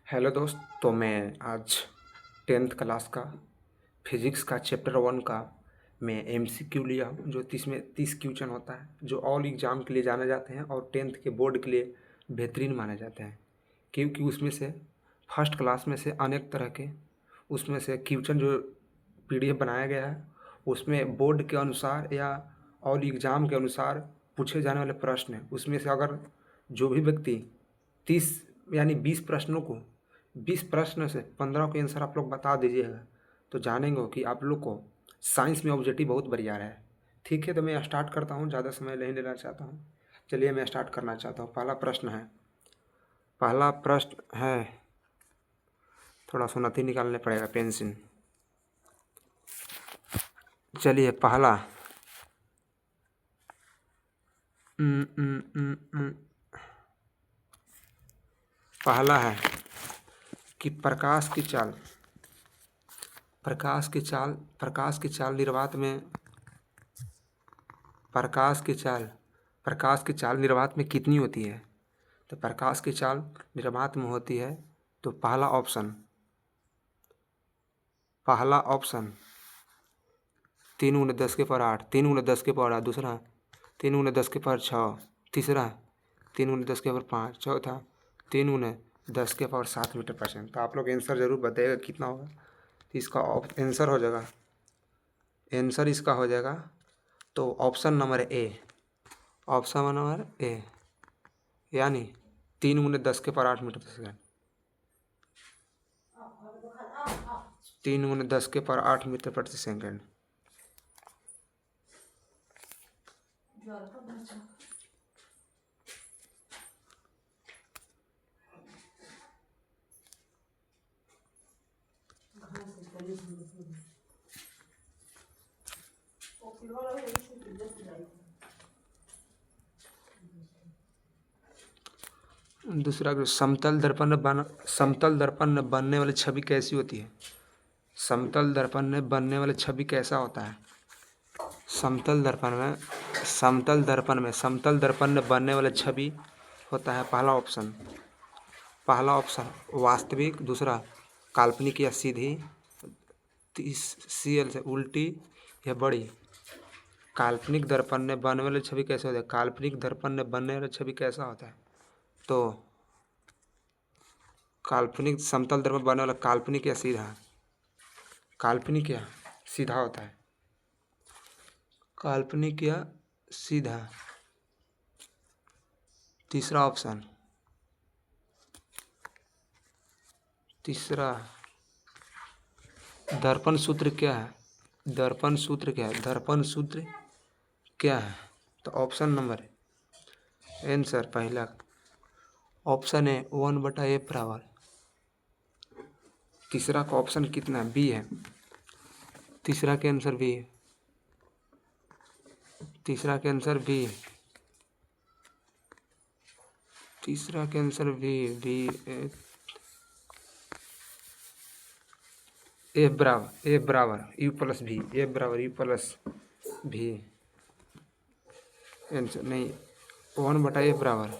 Hello दोस्त। तो मैं आज 10th क्लास का फिज़िक्स का चैप्टर 1 का मैं एमसीक्यू लिया हूँ, जो 30 क्वेश्चन होता है, जो ऑल एग्ज़ाम के लिए जाने जाते हैं और 10th के बोर्ड के लिए बेहतरीन माने जाते हैं, क्योंकि उसमें से फर्स्ट क्लास में से अनेक तरह के उसमें से क्वेश्चन जो पीडीएफ बनाया गया है, उसमें बोर्ड के अनुसार या ऑल एग्ज़ाम के अनुसार पूछे जाने वाले प्रश्न हैं। उसमें से अगर जो भी व्यक्ति 30 यानी 20 प्रश्नों को 20 प्रश्न से 15 के आंसर आप लोग बता दीजिएगा, तो जानेंगे कि आप लोग को साइंस में ऑब्जेक्टिव बहुत बढ़िया रहा है। ठीक है, तो मैं स्टार्ट करता हूँ, ज़्यादा समय नहीं लेना चाहता हूँ। चलिए मैं स्टार्ट करना चाहता हूँ। पहला प्रश्न है, थोड़ा सुनती निकालने पड़ेगा पेंसिल। चलिए पहला पहला है कि प्रकाश की चाल निर्वात में कितनी होती है? तो प्रकाश की चाल निर्वात में होती है, तो पहला ऑप्शन 3 × 10 के पावर 8, 3 × 10 के पावर 8, दूसरा 3 × 10 के पावर 6, तीसरा 3 × 10 के पावर 5, चौथा 3 × 10 के पावर 7 मीटर पर सेकंड। तो आप लोग आंसर जरूर बताइएगा कितना होगा। तो इसका आंसर इसका हो जाएगा, तो ऑप्शन नंबर ए यानी 3 × 10 के पावर 8 मीटर पर सेकंड। 3 × 10 के पावर 8 मीटर प्रति सेकंड। दूसरा समतल दर्पण में बनने वाली छवि कैसी होती है? समतल दर्पण में बनने वाली छवि कैसा होता है? समतल दर्पण में बनने वाली छवि होता है पहला ऑप्शन वास्तविक, दूसरा काल्पनिक या सीधी, सीएल से उल्टी या बड़ी। काल्पनिक दर्पण में बनने वाली छवि कैसे होता है? काल्पनिक दर्पण में बनने वाली छवि कैसा होता है? तो काल्पनिक समतल दर्पण बनने वाला काल्पनिक या सीधा? काल्पनिक या सीधा होता है। काल्पनिक या सीधा। तीसरा दर्पण सूत्र क्या है? दर्पण सूत्र क्या है? तो ऑप्शन नंबर आंसर पहला ऑप्शन है 1/f बराबर। तीसरा का ऑप्शन कितना है? बी है। तीसरा के आंसर बी है। तीसरा के आंसर बी एफ बराबर यू प्लस भी। एफ बराबर यू प्लस भी। आंसर नहीं, 1/f बराबर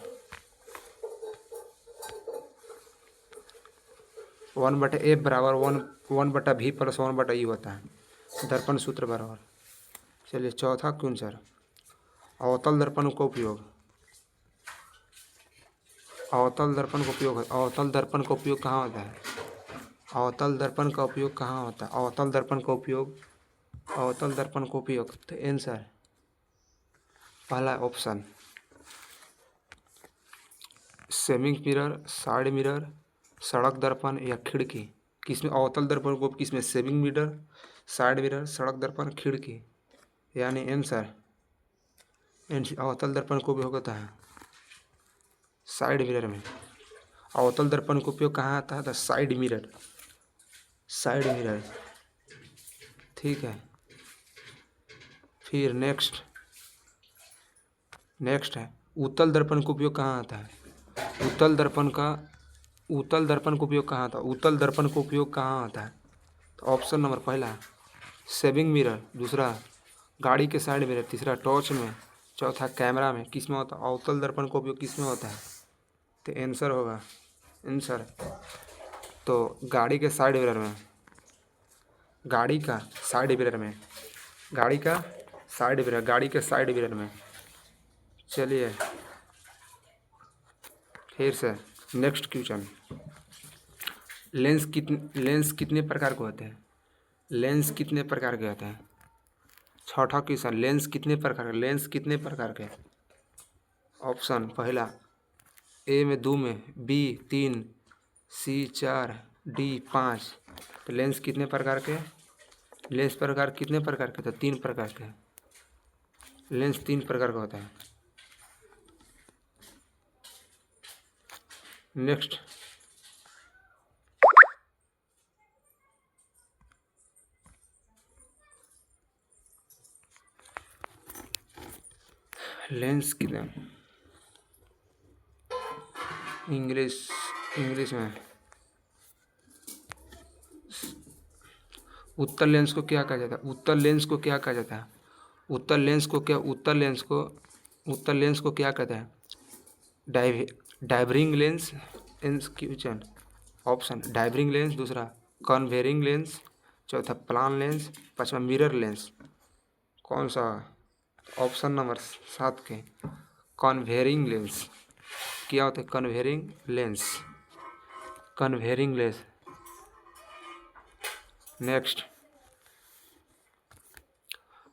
1/f बराबर 1/v प्लस 1/u होता है। दर्पण सूत्र बराबर। चलिए चौथा क्वेश्चन, अवतल दर्पण का उपयोग कहाँ होता है? अवतल दर्पण का उपयोग कहाँ होता है? अवतल दर्पण का उपयोग तो आंसर पहला option saving mirror, side mirror, सड़क दर्पण या खिड़की। किसमें अवतल दर्पण को किसमें? सेविंग मिरर, साइड मिरर, सड़क दर्पण, खिड़की। यानी आंसर अवतल दर्पण को उपयोग होता है साइड मिरर में। अवतल दर्पण का उपयोग कहाँ आता है? तो साइड मिरर। ठीक है। फिर नेक्स्ट है उत्तल दर्पण का उपयोग कहाँ आता है? उत्तल दर्पण का उपयोग कहाँ आता है? तो ऑप्शन नंबर पहला सेविंग मिरर, दूसरा गाड़ी के साइड मिरर, तीसरा टॉर्च में, चौथा कैमरा में। किस में होता है? अवतल दर्पण का उपयोग किस में होता है? तो आंसर होगा तो गाड़ी के साइड मिरर में, गाड़ी का साइड मिरर में, गाड़ी का साइड मिरर, गाड़ी के साइड मिरर में। चलिए फिर से नेक्स्ट क्वेश्चन। लेंस कितने प्रकार के होते हैं? लेंस कितने प्रकार के होते हैं? छठा क्वेश्चन, लेंस कितने प्रकार के? लेंस कितने प्रकार के? ऑप्शन पहला ए में 2 में, बी 3, सी 4, डी 5। तो लेंस कितने प्रकार के? लेंस प्रकार कितने प्रकार के? तो 3 प्रकार के। लेंस 3 प्रकार का होता है। नेक्स्ट, लेंस कितने, इंग्लिश में उत्तल लेंस को क्या कहा जाता है? उत्तल लेंस को क्या कहा जाता है? उत्तल लेंस को क्या, उत्तल लेंस को क्या कहते हैं? Diverging lens in question. Option diverging lens, दूसरा कन्वेरिंग लेंस, चौथा प्लान लेंस, पांचवा मिरर लेंस। कौन सा? ऑप्शन नंबर 7 के कन्वेरिंग लेंस। क्या होता है कन्वेरिंग लेंस? कन्वेरिंग लेंस। नेक्स्ट,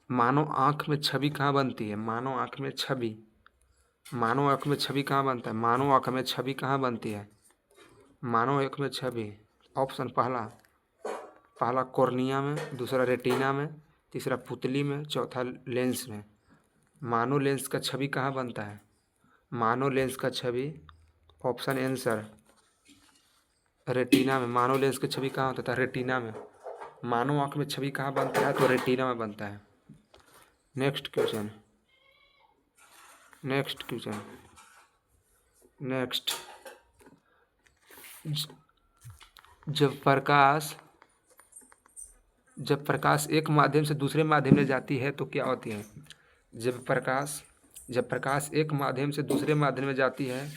मानव आँख में छवि कहाँ बनती है? मानव आँख में छवि, मानव आँख में छवि कहाँ बनता है? मानव आँख में छवि कहाँ बनती है? मानव आँख में छवि, ऑप्शन पहला कॉर्निया में, दूसरा रेटिना में, तीसरा पुतली में, चौथा लेंस में। मानव लेंस का छवि कहाँ बनता है? मानव लेंस का छवि, ऑप्शन आंसर रेटिना में। मानव लेंस की छवि कहाँ होता है? रेटिना में। मानव आँख में छवि कहाँ बनता है? तो रेटिना में बनता है। नेक्स्ट क्वेश्चन, नेक्स्ट, जब प्रकाश एक माध्यम से दूसरे माध्यम में जाती है तो क्या होती है? जब प्रकाश एक माध्यम से दूसरे माध्यम में जाती है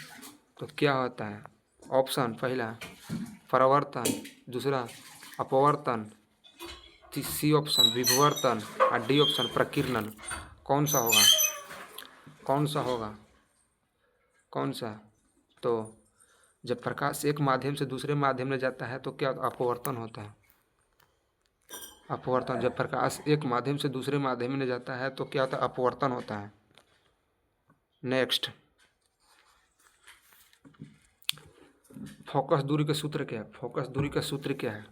तो क्या होता है? ऑप्शन पहला परावर्तन, दूसरा अपवर्तन, सी ऑप्शन विवर्तन और डी ऑप्शन प्रकीर्णन। कौन सा होगा? कौन सा? तो जब प्रकाश एक माध्यम से दूसरे माध्यम में जाता है तो क्या अपवर्तन होता है? अपवर्तन। जब प्रकाश एक माध्यम से दूसरे माध्यम में जाता है तो क्या होता है? अपवर्तन होता है। नेक्स्ट, फोकस दूरी का सूत्र क्या है? फोकस दूरी का सूत्र क्या है?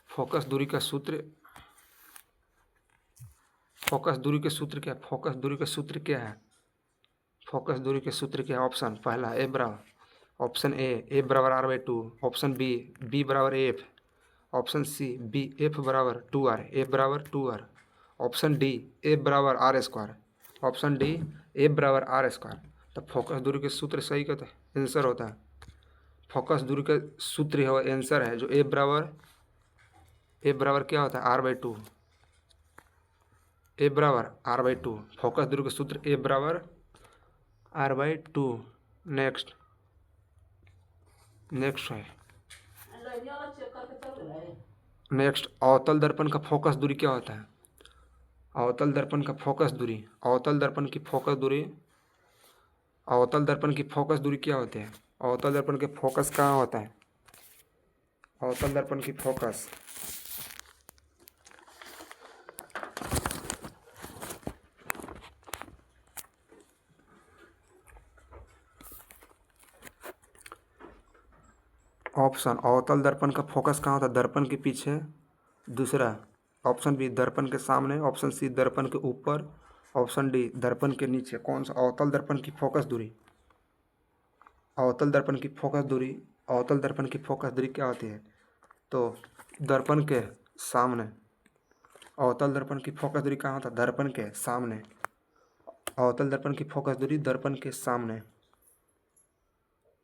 फोकस दूरी का सूत्र क्या है? फोकस दूरी के सूत्र क्या है? ऑप्शन पहला ऑप्शन ए बराबर r/2, ऑप्शन बी बराबर F, option C B F बराबर 2r, एफ बराबर 2r, ऑप्शन डी एफ बराबर r², ऑप्शन डी एफ बराबर r²। तो फोकस दूरी के सूत्र सही का आंसर होता है। फोकस दूरी का सूत्र है आंसर है जो एफ बराबर क्या होता है? r/2, एफ बराबर r/2। फोकस दूरी का सूत्र एफ बराबर r/2। नेक्स्ट है नेक्स्ट, अवतल दर्पण का फोकस दूरी क्या होता है? अवतल दर्पण की फोकस दूरी क्या होती है? अवतल दर्पण के फोकस कहाँ होता है? अवतल दर्पण की फोकस, ऑप्शन अवतल दर्पण का फोकस कहाँ होता है? दर्पण के पीछे, दूसरा ऑप्शन बी दर्पण के सामने, ऑप्शन सी दर्पण के ऊपर, ऑप्शन डी दर्पण के नीचे। कौन सा? अवतल दर्पण की फोकस दूरी, अवतल दर्पण की फोकस दूरी क्या होती है? तो दर्पण के सामने। अवतल दर्पण की फोकस दूरी कहाँ होता है? दर्पण के सामने। अवतल दर्पण की फोकस दूरी दर्पण के सामने।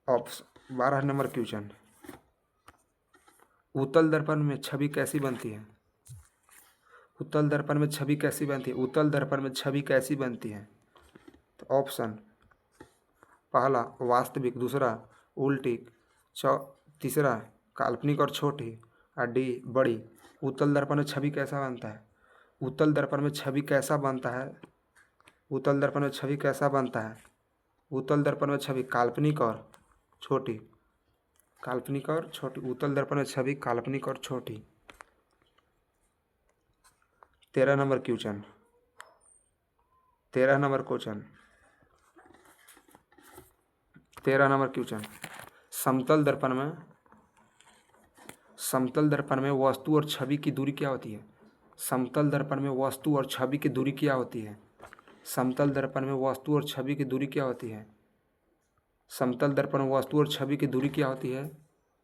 ऑप्शन 12 नंबर क्वेश्चन, उत्तल दर्पण में छवि कैसी बनती है? उत्तल दर्पण में छवि कैसी बनती है? तो ऑप्शन पहला वास्तविक, दूसरा उल्टी, तीसरा काल्पनिक और छोटी। और डी बड़ी। उत्तल दर्पण में छवि कैसा बनता है? उत्तल दर्पण में छवि कैसा बनता है? उत्तल दर्पण में छवि कैसा बनता है? उत्तल दर्पण में छवि काल्पनिक और छोटी। काल्पनिक और छोटी। उत्तल दर्पण में छवि काल्पनिक और छोटी। 13 number question. 13 number question. 13 number question. समतल दर्पण में वस्तु और छवि की दूरी क्या होती है? समतल दर्पण में वस्तु और छवि की दूरी क्या होती है? समतल दर्पण में वस्तु और छवि की दूरी क्या होती है? समतल दर्पण में वस्तु और छवि की दूरी क्या होती है?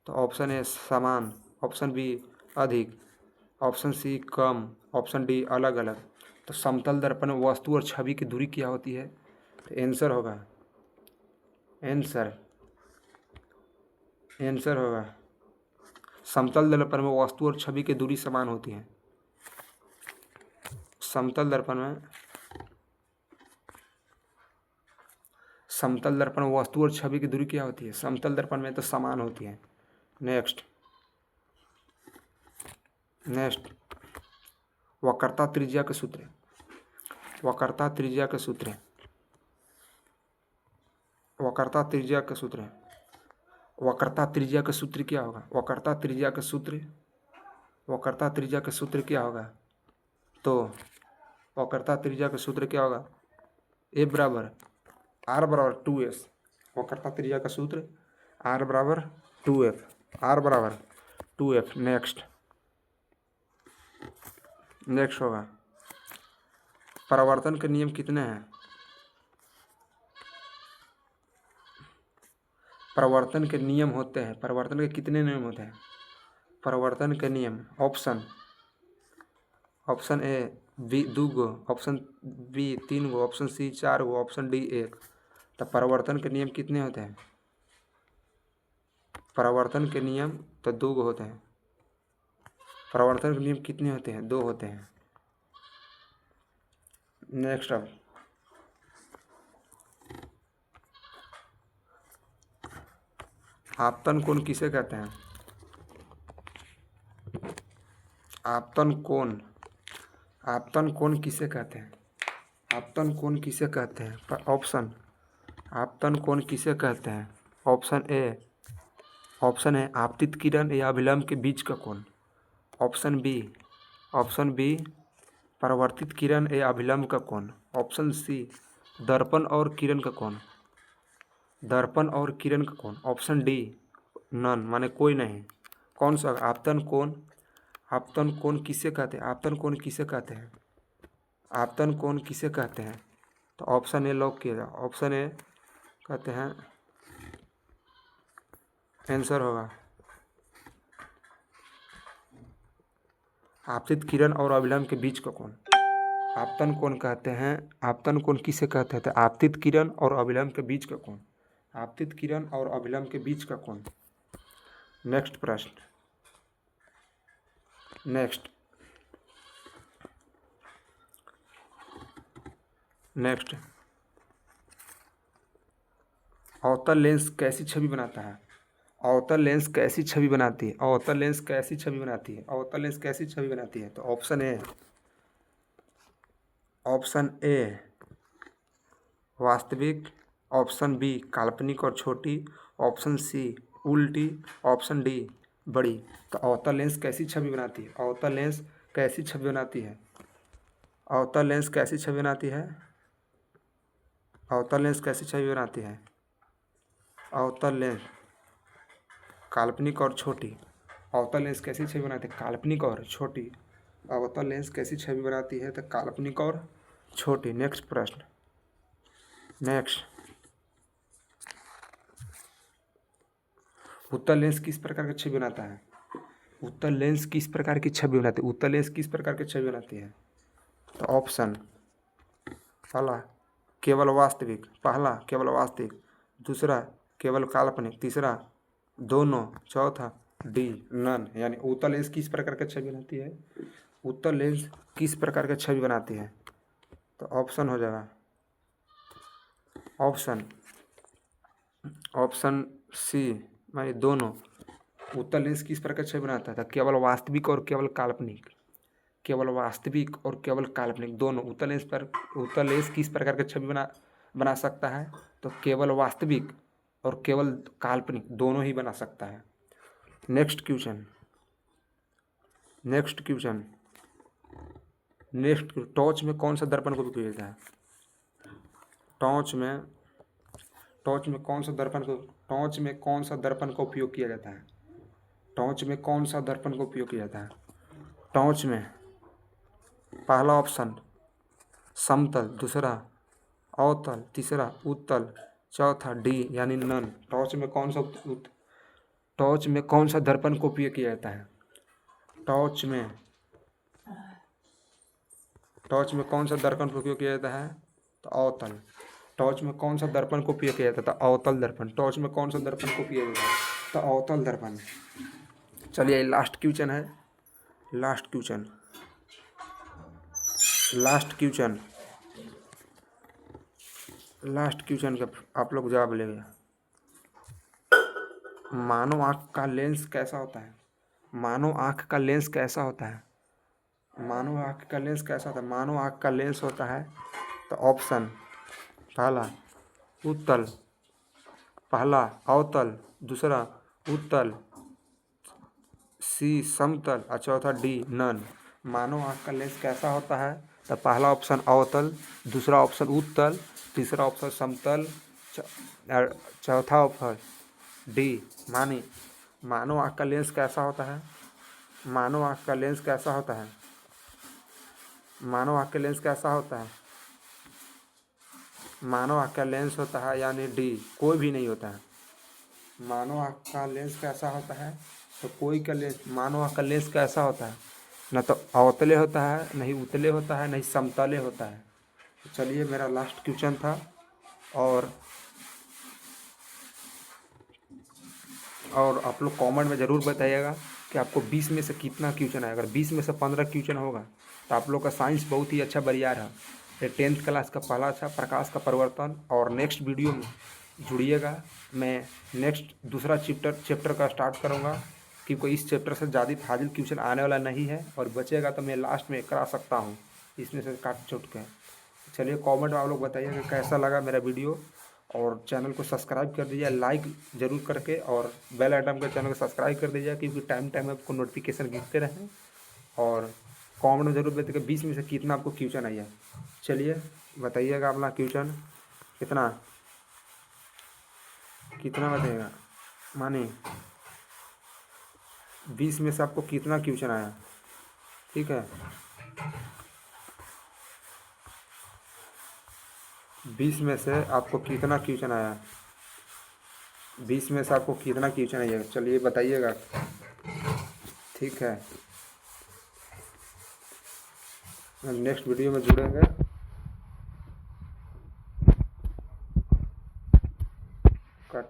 तो ऑप्शन ए समान, ऑप्शन बी अधिक, ऑप्शन सी कम, ऑप्शन डी अलग अलग। तो समतल दर्पण में वस्तु और छवि की दूरी क्या होती है? तो आंसर होगा आंसर होगा समतल दर्पण में वस्तु और छवि की दूरी समान होती है। समतल दर्पण में वस्तु और छवि की दूरी क्या होती है? समतल दर्पण में तो समान होती है। नेक्स्ट वक्रता त्रिज्या के सूत्र। वक्रता त्रिज्या के सूत्र। वक्रता त्रिज्या के सूत्र। वक्रता त्रिज्या का सूत्र क्या होगा? वक्रता त्रिज्या का सूत्र। वक्रता त्रिज्या का सूत्र क्या होगा? तो वक्रता त्रिज्या का सूत्र क्या होगा? ए बराबर आर बराबर 2s। वक्रता त्रिज्या का सूत्र आर बराबर 2f। आर बराबर 2f। नेक्स्ट होगा परावर्तन के नियम कितने हैं? परावर्तन के नियम होते हैं। परावर्तन के कितने नियम होते हैं? परावर्तन के नियम option A B 2 go, option B 3 go, option C 4 go, option D 1। तो परावर्तन के नियम कितने होते हैं? परावर्तन के नियम तो 2 गो होते हैं। परावर्तन के नियम कितने होते हैं? 2 होते हैं। नेक्स्ट अब आपतन कोण किसे कहते हैं? आपतन कोण किसे कहते हैं? आपतन कोण किसे कहते हैं? ऑप्शन आपतन कोण किसे कहते हैं? ऑप्शन है आपतित किरण या अभिलंब के बीच का कोण। ऑप्शन बी परावर्तित किरण या अभिलंब का कोण। ऑप्शन सी दर्पण और किरण का कोण। दर्पण और किरण का कोण। ऑप्शन डी नन माने कोई नहीं। कौन सा? आपतन कोण किसे कहते हैं? आपतन कोण किसे कहते हैं? आपतन कोण किसे कहते हैं? तो ऑप्शन ए लॉक किया जाए। ऑप्शन ए कहते हैं आंसर होगा आपतित किरण और अभिलंब के बीच का कोण। आपतन कोण कहते हैं। आपतन कोण किसे कहते हैं? आपतित किरण और अभिलंब के बीच का कोण। आपतित किरण और अभिलंब के बीच का कोण। नेक्स्ट प्रश्न। नेक्स्ट अवतल लेंस कैसी छवि बनाता है? अवतल लेंस कैसी छवि बनाती है? अवतल लेंस कैसी छवि बनाती है? अवतल लेंस कैसी छवि बनाती है? तो ऑप्शन ए वास्तविक, ऑप्शन बी काल्पनिक और छोटी, ऑप्शन सी उल्टी, ऑप्शन डी बड़ी। तो अवतल लेंस कैसी छवि बनाती है? अवतल लेंस कैसी छवि बनाती है? अवतल लेंस कैसी छवि बनाती है? अवतल लेंस कैसी छवि बनाती है? अवतल लेंस काल्पनिक और छोटी। अवतल लेंस कैसी छवि बनाती है? काल्पनिक और छोटी। अवतल लेंस कैसी छवि बनाती है? तो काल्पनिक और छोटी। नेक्स्ट प्रश्न। उत्तल लेंस किस प्रकार की छवि बनाता है? उत्तल लेंस किस प्रकार की छवि बनाती है? उत्तल लेंस किस प्रकार की छवि बनाती है? तो ऑप्शन पहला केवल वास्तविक, दूसरा केवल काल्पनिक, तीसरा दोनों, चौथा डी नन। यानी उत्तल लेंस किस प्रकार की छवि बनाती है? उत्तल लेंस किस प्रकार की छवि बनाती है? तो ऑप्शन हो जाएगा ऑप्शन सी मानी दोनों, उत्तल लेंस किस प्रकार छवि बनाता था? केवल वास्तविक और केवल काल्पनिक। केवल वास्तविक और केवल काल्पनिक दोनों। उत्तल लेंस किस प्रकार की छवि बना सकता है? तो केवल वास्तविक और केवल काल्पनिक दोनों ही बना सकता है। नेक्स्ट क्वेश्चन टॉर्च में कौन सा दर्पण को उपयोग होता है? टॉर्च में कौन सा दर्पण का उपयोग किया जाता है? टॉर्च में कौन सा दर्पण का उपयोग किया जाता है? टॉर्च में पहला ऑप्शन समतल, दूसरा अवतल, तीसरा उत्तल, चौथा डी यानी नन। टॉर्च में कौन सा दर्पण का उपयोग किया जाता है? टॉर्च में कौन सा दर्पण का उपयोग किया जाता है? तो अवतल। टॉर्च में कौन सा दर्पण का उपयोग किया जाता है? अवतल दर्पण। टॉर्च में कौन सा दर्पण का उपयोग होता है? तो अवतल दर्पण। चलिए लास्ट क्वेश्चन का आप लोग जवाब लेंगे। मानव आँख का लेंस कैसा होता है? मानव आँख का लेंस होता है तो ऑप्शन पहला अवतल, दूसरा उत्तल, सी समतल और चौथा डी नन। मानव आँख का लेंस कैसा होता है? तो पहला ऑप्शन अवतल, दूसरा ऑप्शन उत्तल, तीसरा ऑप्शन समतल, चौथा ऑप्शन डी मानी। मानव आँख का लेंस कैसा होता है? मानव आँख का लेंस कैसा होता है यानी डी कोई भी नहीं होता है। मानव आँख का लेंस कैसा होता है? तो मानव आँख का लेंस कैसा होता है? न तो अवतले होता है, नहीं उतले होता है, नहीं समतले होता है। तो चलिए मेरा लास्ट क्वेश्चन था और आप लोग कमेंट में ज़रूर बताइएगा कि आपको 20 में से कितना क्वेश्चन आया। अगर 20 में से 15 क्वेश्चन होगा तो आप लोग का साइंस बहुत ही अच्छा बरियार है। ये 10th क्लास का पहला अच्छा प्रकाश का परिवर्तन। और नेक्स्ट वीडियो में जुड़िएगा, मैं नेक्स्ट दूसरा चैप्टर का स्टार्ट करूँगा क्योंकि इस चैप्टर से ज़्यादा फाजिल क्वेश्चन आने वाला नहीं है और बचेगा तो मैं लास्ट में करा सकता हूँ इसमें से काट छूट के। चलिए कमेंट में आप लोग बताइए कि कैसा लगा मेरा वीडियो और चैनल को सब्सक्राइब कर दीजिए लाइक ज़रूर करके और बेल आइटम के चैनल को सब्सक्राइब कर दीजिए क्योंकि टाइम आपको नोटिफिकेशन गिरते रहें। और कमेंट में ज़रूर बताइए 20 में से कितना आपको क्वेश्चन आया। चलिए बताइएगा अपना क्वेश्चन कितना बताइएगा माने 20 में से आपको कितना क्वेश्चन आया। ठीक है 20 में से आपको कितना क्वेश्चन आया। 20 में से आपको कितना क्वेश्चन आइएगा चलिए बताइएगा। ठीक है नेक्स्ट वीडियो में जुड़ेंगे। कट